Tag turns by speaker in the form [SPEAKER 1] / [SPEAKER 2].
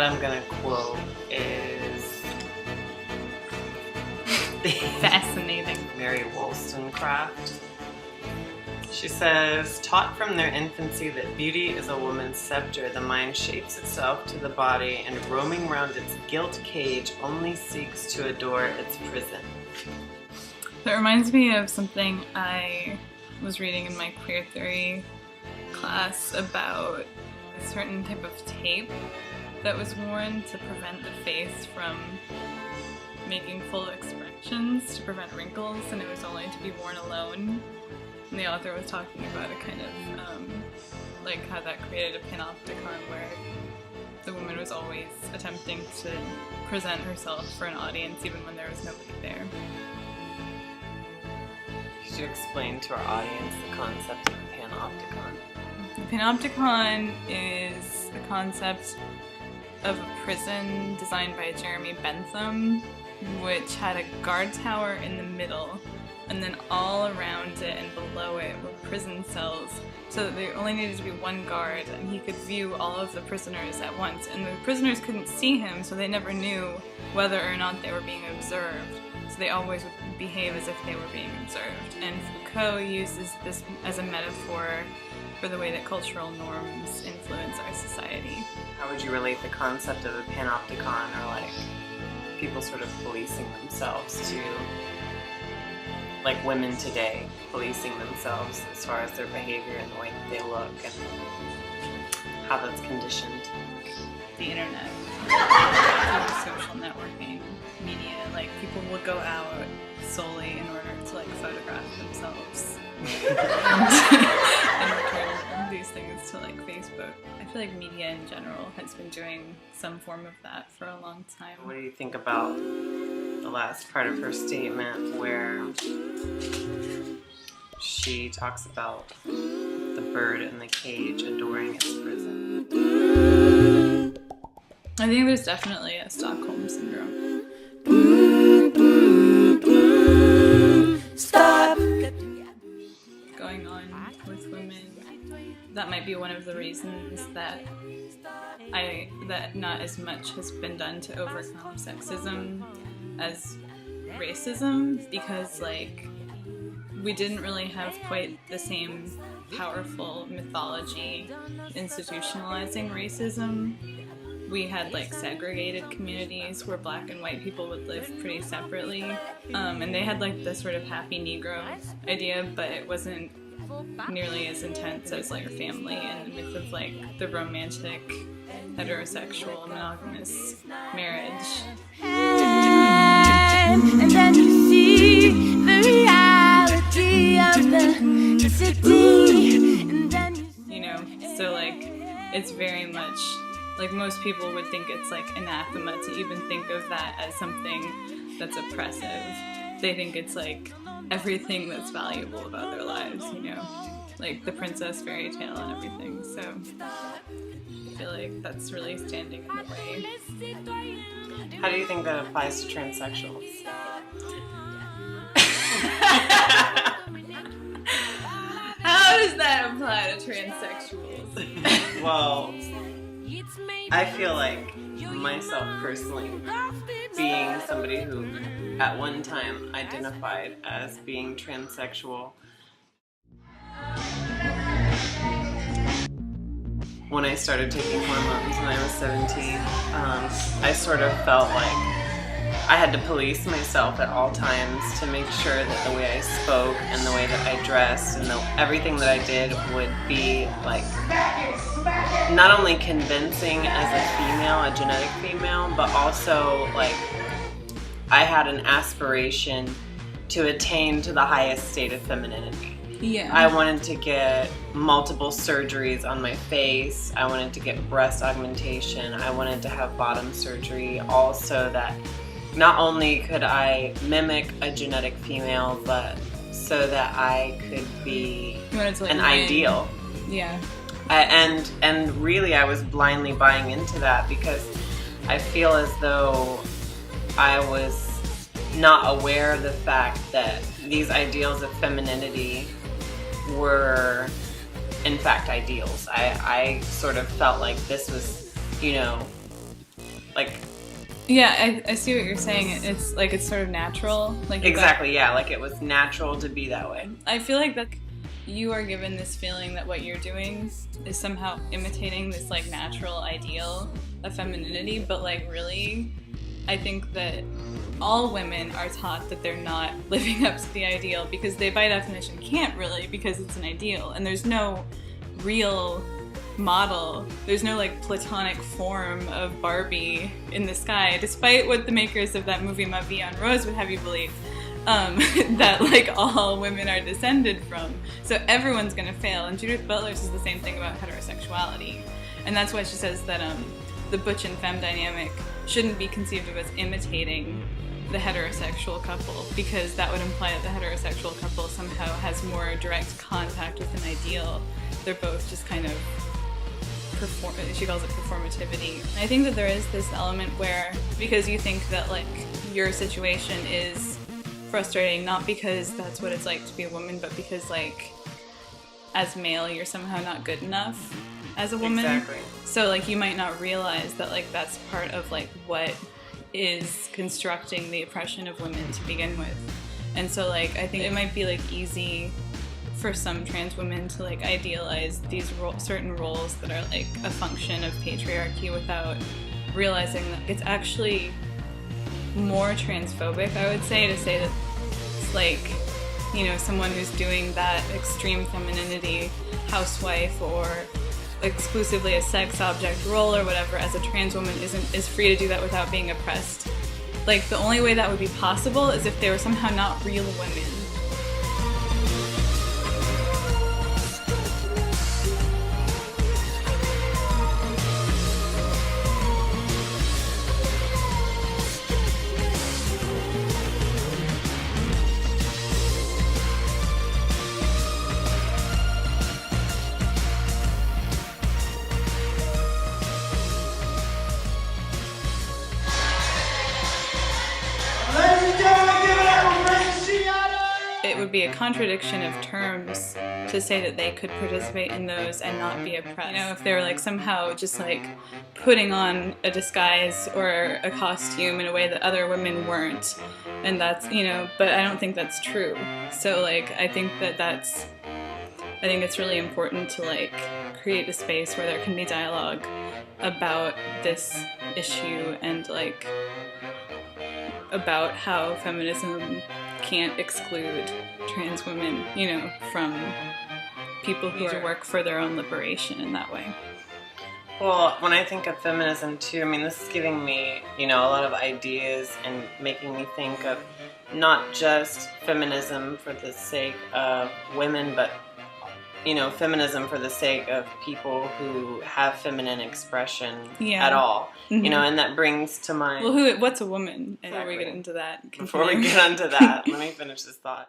[SPEAKER 1] I'm gonna quote is
[SPEAKER 2] Fascinating.
[SPEAKER 1] Mary Wollstonecraft. She says, taught from their infancy that beauty is a woman's scepter, the mind shapes itself to the body, and roaming round its gilt cage only seeks to adore its prison.
[SPEAKER 2] That reminds me of something I was reading in my queer theory class about a certain type of tape that was worn to prevent the face from making full expressions, to prevent wrinkles, and it was only to be worn alone. And the author was talking about a kind of, like how that created a panopticon where the woman was always attempting to present herself for an audience even when there was nobody there.
[SPEAKER 1] Could you explain to our audience the concept of a panopticon?
[SPEAKER 2] The panopticon is the concept of a prison designed by Jeremy Bentham, which had a guard tower in the middle, and then all around it and below it were prison cells, so that there only needed to be one guard, and he could view all of the prisoners at once. And the prisoners couldn't see him, so they never knew whether or not they were being observed. So they always would behave as if they were being observed. And Foucault uses this as a metaphor for the way that cultural norms influence our society.
[SPEAKER 1] How would you relate the concept of a panopticon, or like people sort of policing themselves to, like women today policing themselves as far as their behavior and the way that they look and how that's conditioned?
[SPEAKER 2] The internet, social networking, media, like people will go out solely in order to like photograph themselves and return these things to like Facebook. I feel like media in general has been doing some form of that for a long time.
[SPEAKER 1] What do you think about the last part of her statement where she talks about the bird in the cage adoring its prison?
[SPEAKER 2] I think there's definitely a Stockholm syndrome.
[SPEAKER 3] Stop.
[SPEAKER 2] Going on with women. That might be one of the reasons that not as much has been done to overcome sexism as racism, because like we didn't really have quite the same powerful mythology institutionalizing racism. We had like segregated communities where black and white people would live pretty separately, and they had like the sort of happy Negro idea, but it wasn't nearly as intense as like family and the myth of like the romantic heterosexual monogamous marriage.
[SPEAKER 3] And then you see the reality of the city. And then
[SPEAKER 2] You know, so like it's very much like most people would think it's like anathema to even think of that as something that's oppressive. They think it's like everything that's valuable about their lives, you know, like the princess fairy tale and everything. So I feel like that's really standing in the way.
[SPEAKER 1] How do you think that applies to transsexuals?
[SPEAKER 2] How does that apply to transsexuals?
[SPEAKER 1] Well, I feel like myself personally, being somebody who at one time identified as being transsexual, when I started taking hormones when I was 17, I sort of felt like I had to police myself at all times to make sure that the way I spoke and the way that I dressed and everything that I did would be like not only convincing as a female, a genetic female, but also like I had an aspiration to attain to the highest state of femininity.
[SPEAKER 2] Yeah.
[SPEAKER 1] I wanted to get multiple surgeries on my face. I wanted to get breast augmentation. I wanted to have bottom surgery, all so that not only could I mimic a genetic female, but so that I could be an ideal.
[SPEAKER 2] Yeah.
[SPEAKER 1] And really I was blindly buying into that because I feel as though I was not aware of the fact that these ideals of femininity were in fact ideals. I sort of felt like this was, you know, Like,
[SPEAKER 2] Yeah, I see what you're saying. It's like it's sort of natural. Like
[SPEAKER 1] exactly, yeah, like it was natural to be that way.
[SPEAKER 2] I feel like that you are given this feeling that what you're doing is somehow imitating this like natural ideal of femininity, but like really, I think that all women are taught that they're not living up to the ideal because they by definition can't really because it's an ideal and there's no real model. There's no like platonic form of Barbie in the sky, despite what the makers of that movie Ma Vie en Rose would have you believe, that like all women are descended from. So everyone's gonna fail. And Judith Butler says the same thing about heterosexuality, and that's why she says that the butch and femme dynamic shouldn't be conceived of as imitating the heterosexual couple, because that would imply that the heterosexual couple somehow has more direct contact with an ideal. They're both just kind of she calls it performativity. And I think that there is this element where, because you think that like your situation is frustrating not because that's what it's like to be a woman, but because like as male you're somehow not good enough as a woman.
[SPEAKER 1] Exactly.
[SPEAKER 2] So like you might not realize that like that's part of like what is constructing the oppression of women to begin with. And so like I think it might be like easy for some trans women to like idealize these certain roles that are like a function of patriarchy without realizing that it's actually more transphobic, I would say, to say that it's like, you know, someone who's doing that extreme femininity, housewife or exclusively a sex object role or whatever as a trans woman is free to do that without being oppressed. Like the only way that would be possible is if they were somehow not real women. It would be a contradiction of terms to say that they could participate in those and not be oppressed. You know, if they were like somehow just like putting on a disguise or a costume in a way that other women weren't, and that's, you know, but I don't think that's true. So like I think it's really important to like create a space where there can be dialogue about this issue and like about how feminism can't exclude trans women, you know, from people who work for their own liberation in that way.
[SPEAKER 1] Well, when I think of feminism too, I mean, this is giving me, you know, a lot of ideas and making me think of not just feminism for the sake of women, but, you know, feminism for the sake of people who have feminine expression at all. Mm-hmm. You know, and that brings to mind...
[SPEAKER 2] Well, what's a woman?
[SPEAKER 1] Exactly.
[SPEAKER 2] Before we get into that.
[SPEAKER 1] Before we get into that, let me finish this thought.